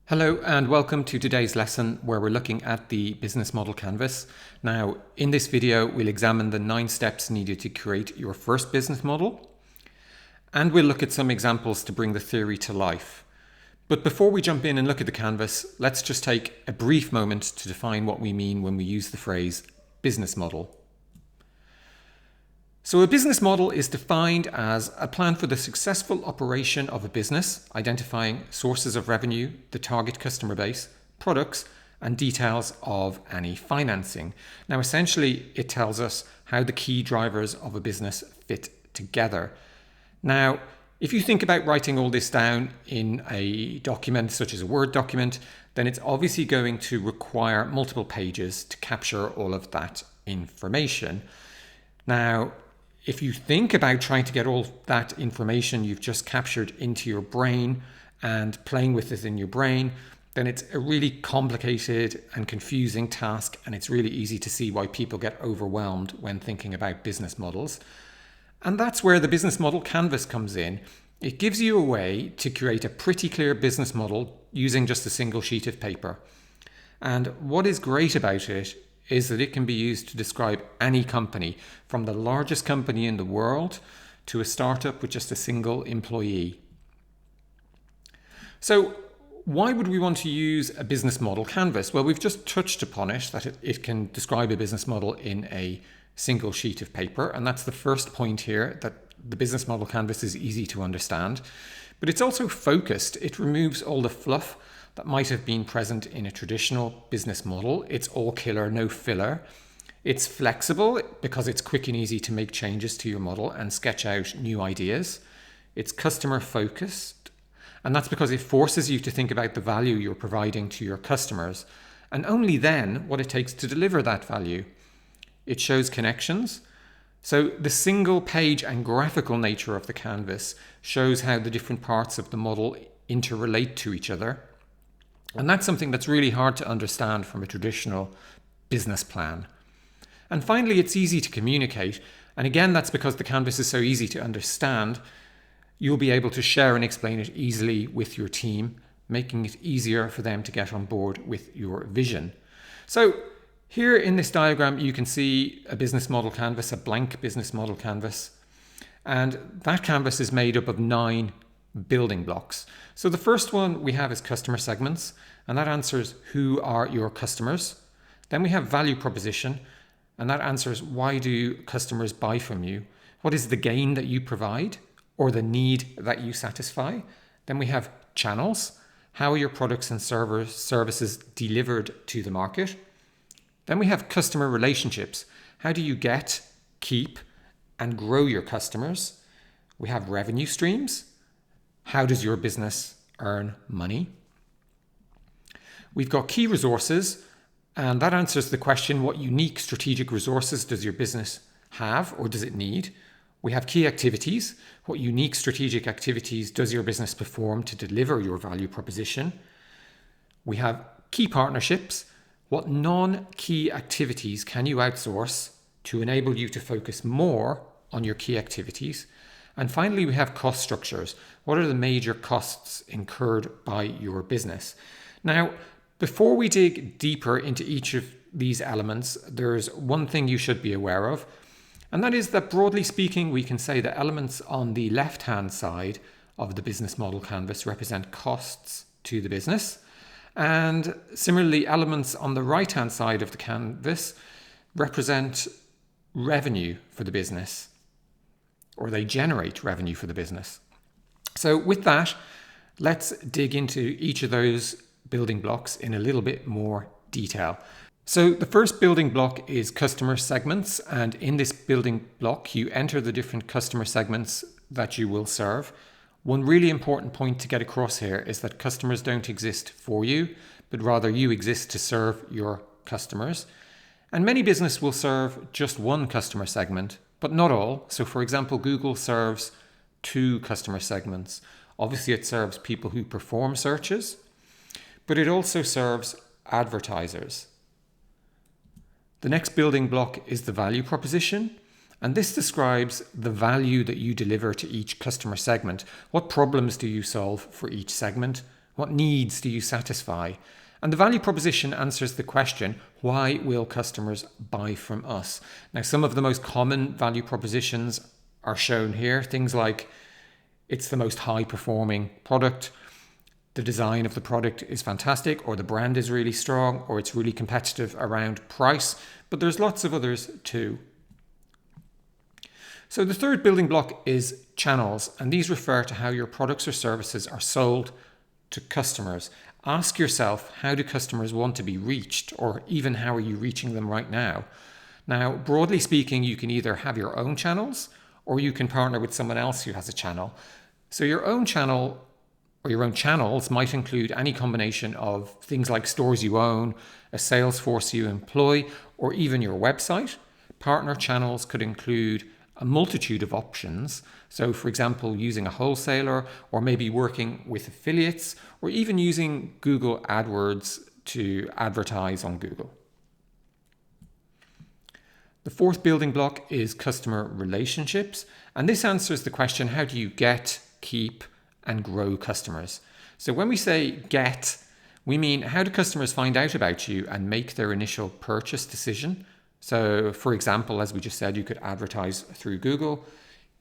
Hello and welcome to today's lesson where we're looking at the business model canvas. Now, in this video, we'll examine the 9 steps needed to create your first business model, and we'll look at some examples to bring the theory to life. But before we jump in and look at the canvas, let's just take a brief moment to define what we mean when we use the phrase business model. So a business model is defined as a plan for the successful operation of a business, identifying sources of revenue, the target customer base, products, and details of any financing. Now, essentially, it tells us how the key drivers of a business fit together. Now, if you think about writing all this down in a document, such as a Word document, then it's obviously going to require multiple pages to capture all of that information. Now, if you think about trying to get all that information you've just captured into your brain and playing with it in your brain, then it's a really complicated and confusing task, and it's really easy to see why people get overwhelmed when thinking about business models. And that's where the business model canvas comes in. It gives you a way to create a pretty clear business model using just a single sheet of paper. And what is great about it is that it can be used to describe any company, from the largest company in the world to a startup with just a single employee. So why would we want to use a business model canvas? Well, we've just touched upon it, that it can describe a business model in a single sheet of paper. And that's the first point here, that the business model canvas is easy to understand. But it's also focused. It removes all the fluff that might have been present in a traditional business model. It's all killer, no filler. It's flexible because it's quick and easy to make changes to your model and sketch out new ideas. It's customer focused, and that's because it forces you to think about the value you're providing to your customers, and only then what it takes to deliver that value. It shows connections. So the single page and graphical nature of the canvas shows how the different parts of the model interrelate to each other. And that's something that's really hard to understand from a traditional business plan. And finally, it's easy to communicate. And again, that's because the canvas is so easy to understand. You'll be able to share and explain it easily with your team, making it easier for them to get on board with your vision. So here in this diagram, you can see a business model canvas, a blank business model canvas. And that canvas is made up of 9 building blocks. So the first one we have is customer segments, and that answers who are your customers. Then we have value proposition, and that answers why do customers buy from you? What is the gain that you provide or the need that you satisfy? Then we have channels. How are your products and services delivered to the market? Then we have customer relationships. How do you get, keep, and grow your customers? We have revenue streams. How does your business earn money? We've got key resources, and that answers the question, what unique strategic resources does your business have or does it need? We have key activities. What unique strategic activities does your business perform to deliver your value proposition? We have key partnerships. What non-key activities can you outsource to enable you to focus more on your key activities? And finally, we have cost structures. What are the major costs incurred by your business? Now, before we dig deeper into each of these elements, there's one thing you should be aware of, and that is that broadly speaking, we can say the elements on the left-hand side of the business model canvas represent costs to the business. And similarly, elements on the right-hand side of the canvas represent revenue for the business, or they generate revenue for the business. So with that, let's dig into each of those building blocks in a little bit more detail. So the first building block is customer segments, and in this building block, you enter the different customer segments that you will serve. One really important point to get across here is that customers don't exist for you, but rather you exist to serve your customers. And many businesses will serve just one customer segment, but not all. So for example, Google serves 2 customer segments. Obviously, it serves people who perform searches, but it also serves advertisers. The next building block is the value proposition, and this describes the value that you deliver to each customer segment. What problems do you solve for each segment? What needs do you satisfy? And the value proposition answers the question, why will customers buy from us? Now, some of the most common value propositions are shown here. Things like it's the most high performing product, the design of the product is fantastic, or the brand is really strong, or it's really competitive around price. But there's lots of others too. So the third building block is channels, and these refer to how your products or services are sold to customers. Ask yourself, how do customers want to be reached, or even how are you reaching them right now? Now, broadly speaking, you can either have your own channels or you can partner with someone else who has a channel. So your own channel or your own channels might include any combination of things like stores you own, a sales force you employ, or even your website. Partner channels could include a multitude of options. So for example, using a wholesaler, or maybe working with affiliates, or even using Google AdWords to advertise on Google. The fourth building block is customer relationships. And this answers the question, how do you get, keep, and grow customers? So when we say get, we mean how do customers find out about you and make their initial purchase decision? So for example, as we just said, you could advertise through Google.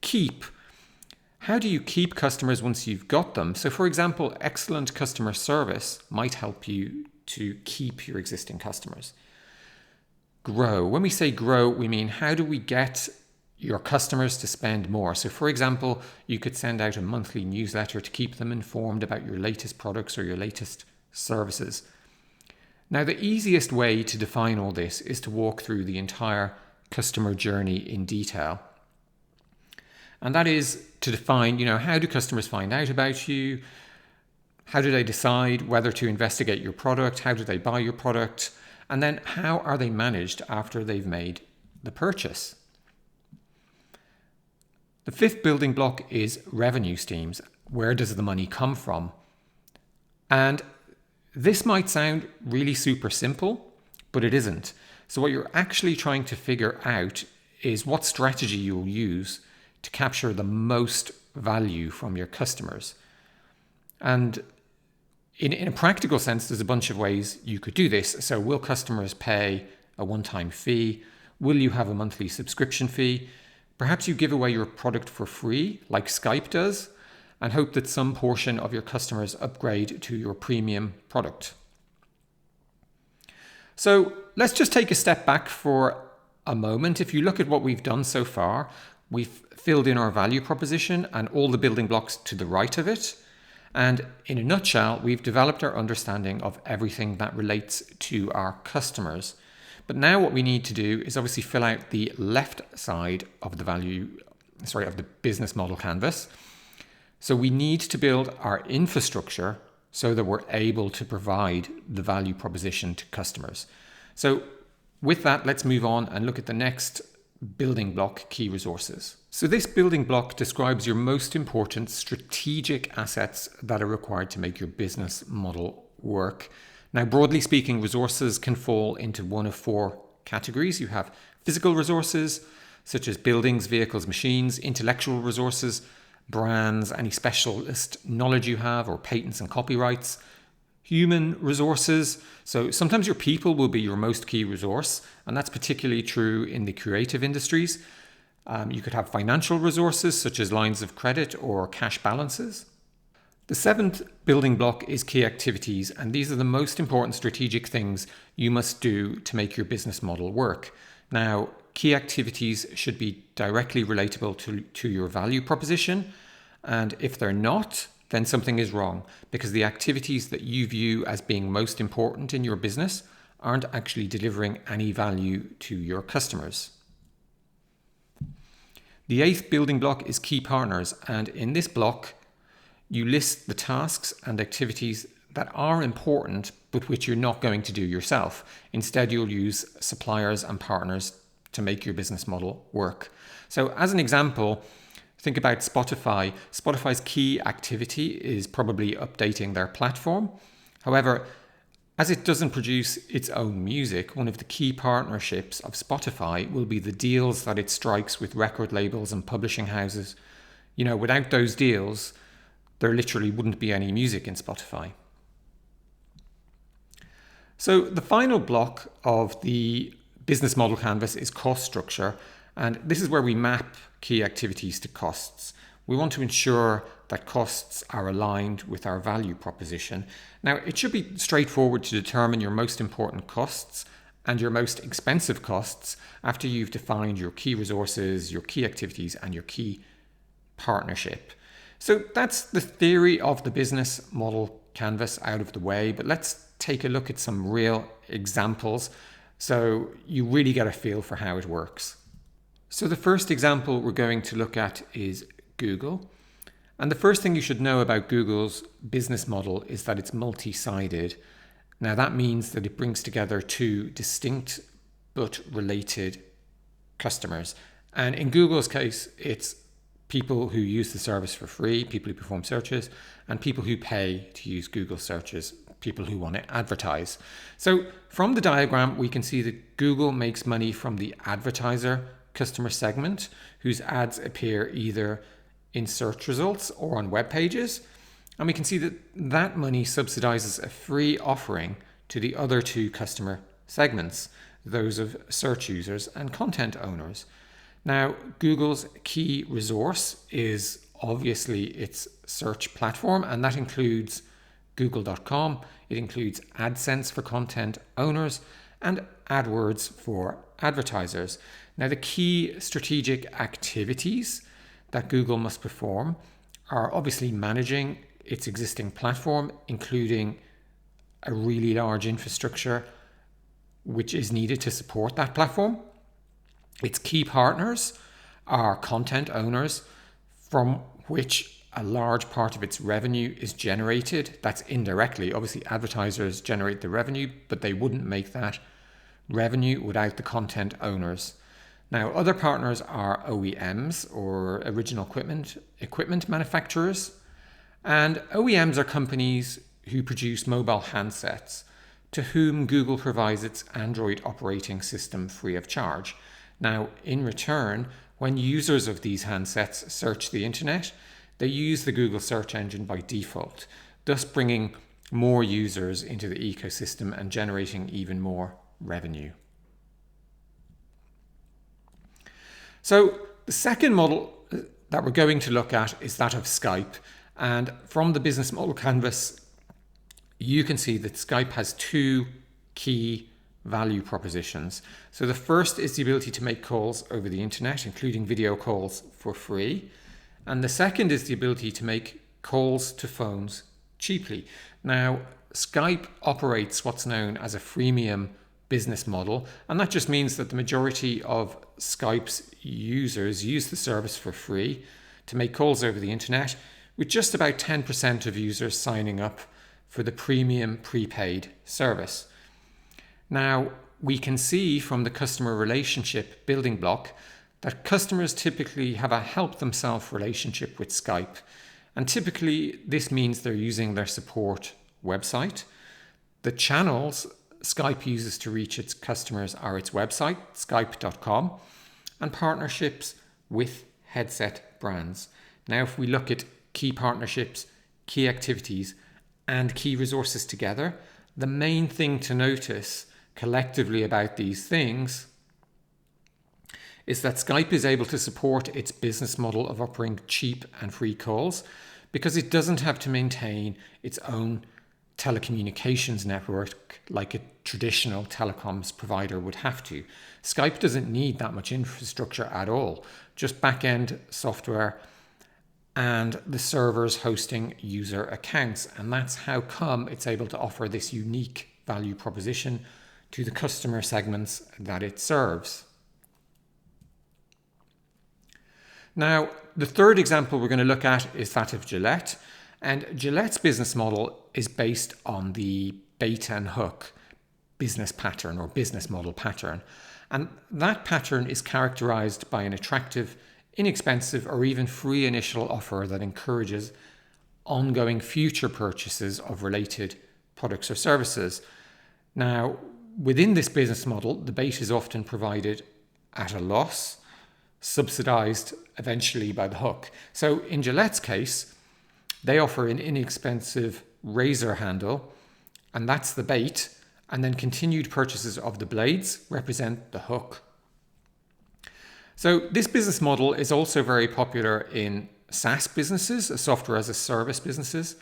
Keep. How do you keep customers once you've got them? So for example, excellent customer service might help you to keep your existing customers. Grow. When we say grow, we mean how do we get your customers to spend more? So for example, you could send out a monthly newsletter to keep them informed about your latest products or your latest services. Now, the easiest way to define all this is to walk through the entire customer journey in detail. And that is to define, how do customers find out about you? How do they decide whether to investigate your product? How do they buy your product? And then how are they managed after they've made the purchase? The fifth building block is revenue streams. Where does the money come from? And this might sound really super simple, but it isn't. So what you're actually trying to figure out is what strategy you'll use to capture the most value from your customers. And in a practical sense, there's a bunch of ways you could do this. So will customers pay a one-time fee? Will you have a monthly subscription fee? Perhaps you give away your product for free, like Skype does, and hope that some portion of your customers upgrade to your premium product. So let's just take a step back for a moment. If you look at what we've done so far, we've filled in our value proposition and all the building blocks to the right of it. And in a nutshell, we've developed our understanding of everything that relates to our customers. But now what we need to do is obviously fill out the left side of the business model canvas. So we need to build our infrastructure so that we're able to provide the value proposition to customers. So with that, let's move on and look at the next building block, key resources. So this building block describes your most important strategic assets that are required to make your business model work. Now, broadly speaking, resources can fall into one of four categories. You have physical resources, such as buildings, vehicles, machines; intellectual resources, brands, any specialist knowledge you have, or patents and copyrights; human resources. So sometimes your people will be your most key resource, and that's particularly true in the creative industries. You could have financial resources, such as lines of credit or cash balances. The seventh building block is key activities, and these are the most important strategic things you must do to make your business model work. Now, key activities should be directly relatable to your value proposition, and if they're not, then something is wrong, because the activities that you view as being most important in your business aren't actually delivering any value to your customers. The eighth building block is key partners, and in this block, you list the tasks and activities that are important, but which you're not going to do yourself. Instead, you'll use suppliers and partners to make your business model work. So as an example, think about Spotify. Spotify's key activity is probably updating their platform. However, as it doesn't produce its own music, one of the key partnerships of Spotify will be the deals that it strikes with record labels and publishing houses. Without those deals, there literally wouldn't be any music in Spotify. So the final block of the business model canvas is cost structure. And this is where we map key activities to costs. We want to ensure that costs are aligned with our value proposition. Now, it should be straightforward to determine your most important costs and your most expensive costs after you've defined your key resources, your key activities, and your key partnership. So that's the theory of the business model canvas out of the way, but let's take a look at some real examples so you really get a feel for how it works. So the first example we're going to look at is Google. And the first thing you should know about Google's business model is that it's multi-sided. Now that means that it brings together two distinct but related customers. And in Google's case, it's people who use the service for free, people who perform searches, and people who pay to use Google searches, people who want to advertise. So from the diagram, we can see that Google makes money from the advertiser customer segment, whose ads appear either in search results or on web pages. And we can see that that money subsidizes a free offering to the other two customer segments, those of search users and content owners. Now, Google's key resource is obviously its search platform, and that includes google.com. It includes AdSense for content owners and AdWords for advertisers. Now, the key strategic activities that Google must perform are obviously managing its existing platform, including a really large infrastructure which is needed to support that platform. Its key partners are content owners, from which a large part of its revenue is generated. That's indirectly. Obviously, advertisers generate the revenue, but they wouldn't make that revenue without the content owners. Now, other partners are OEMs, or original equipment manufacturers. And OEMs are companies who produce mobile handsets to whom Google provides its Android operating system free of charge. Now, in return, when users of these handsets search the internet, they use the Google search engine by default, thus bringing more users into the ecosystem and generating even more revenue. So the second model that we're going to look at is that of Skype. And from the business model canvas, you can see that Skype has two key value propositions. So the first is the ability to make calls over the internet, including video calls, for free. And the second is the ability to make calls to phones cheaply. Now, Skype operates what's known as a freemium business model, and that just means that the majority of Skype's users use the service for free to make calls over the internet, with just about 10% of users signing up for the premium prepaid service. Now, we can see from the customer relationship building block that customers typically have a help themselves relationship with Skype. And typically this means they're using their support website. The channels Skype uses to reach its customers are its website, skype.com, and partnerships with headset brands. Now, if we look at key partnerships, key activities, and key resources together, the main thing to notice collectively about these things is that Skype is able to support its business model of offering cheap and free calls because it doesn't have to maintain its own telecommunications network like a traditional telecoms provider would have to. Skype doesn't need that much infrastructure at all, just back-end software and the servers hosting user accounts. And that's how come it's able to offer this unique value proposition to the customer segments that it serves. Now, the third example we're going to look at is that of Gillette. And Gillette's business model is based on the bait and hook business pattern or business model pattern. And that pattern is characterized by an attractive, inexpensive, or even free initial offer that encourages ongoing future purchases of related products or services. Now, within this business model, the bait is often provided at a loss, subsidized eventually by the hook. So in Gillette's case, they offer an inexpensive razor handle, and that's the bait, And then continued purchases of the blades represent the hook. So this business model is also very popular in SaaS businesses, software as a service businesses,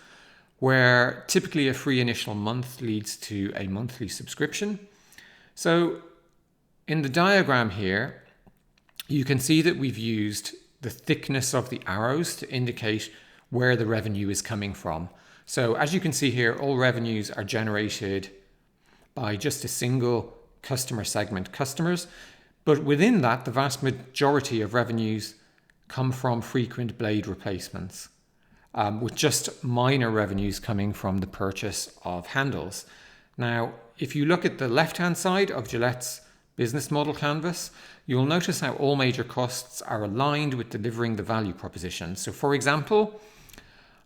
where typically a free initial month leads to a monthly subscription. So in the diagram here, you can see that we've used the thickness of the arrows to indicate where the revenue is coming from. So as you can see here, all revenues are generated by just a single customer segment, customers. But within that, the vast majority of revenues come from frequent blade replacements, with just minor revenues coming from the purchase of handles. Now, if you look at the left-hand side of Gillette's business model canvas, you'll notice how all major costs are aligned with delivering the value proposition. So for example,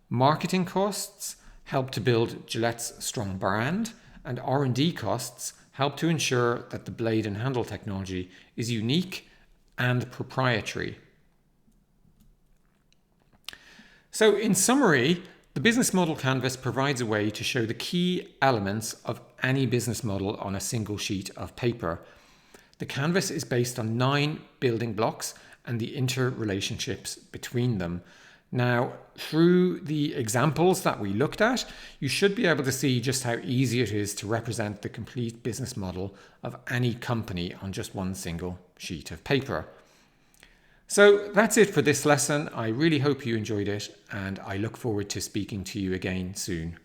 marketing costs help to build Gillette's strong brand, and R&D costs help to ensure that the blade and handle technology is unique and proprietary. So in summary, the business model canvas provides a way to show the key elements of any business model on a single sheet of paper. The canvas is based on 9 building blocks and the interrelationships between them. Now, through the examples that we looked at, you should be able to see just how easy it is to represent the complete business model of any company on just one single sheet of paper. So that's it for this lesson. I really hope you enjoyed it, and I look forward to speaking to you again soon.